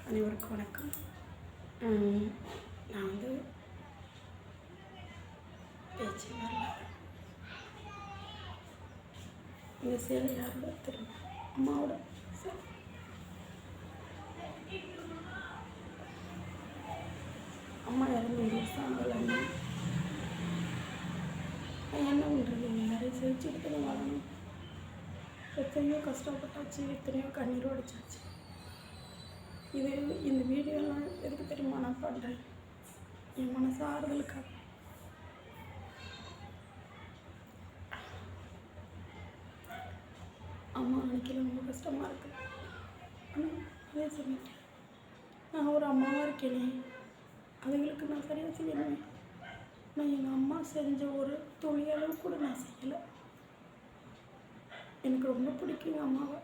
அனைவருக்கும் வணக்கம். நான் வந்து பேச்சு வரல. இந்த சேலை யாரோட தெரியும்? அம்மாவோட சேலை. அம்மா இறந்து 1 வருஷம் ஆகலைங்க. என்ன பண்ணுறது? நிறைய சிரிச்சுக்கிட்டு தான் வரணும். எத்தனையோ கஷ்டப்பட்டாச்சு, எத்தனையோ கண்ணீர் உடைச்சாச்சு. இந்த வீடியோலாம் எதுக்கு தெரியுமா நான் பண்ணுறேன்? என் மனசு ஆறுதலுக்காக. அம்மா நினைக்கல, ரொம்ப கஷ்டமாக இருக்குது. ஆனால் அதே சமயம் நான் ஒரு அம்மாவாக இருக்கேனே, அதுங்களுக்கு நான் சரியாக செய்யணுமே. நான் எங்கள் அம்மா செஞ்ச ஒரு துளி அளவு கூட நான் செய்யலை. எனக்கு ரொம்ப பிடிக்கும் எங்கள் அம்மாவை.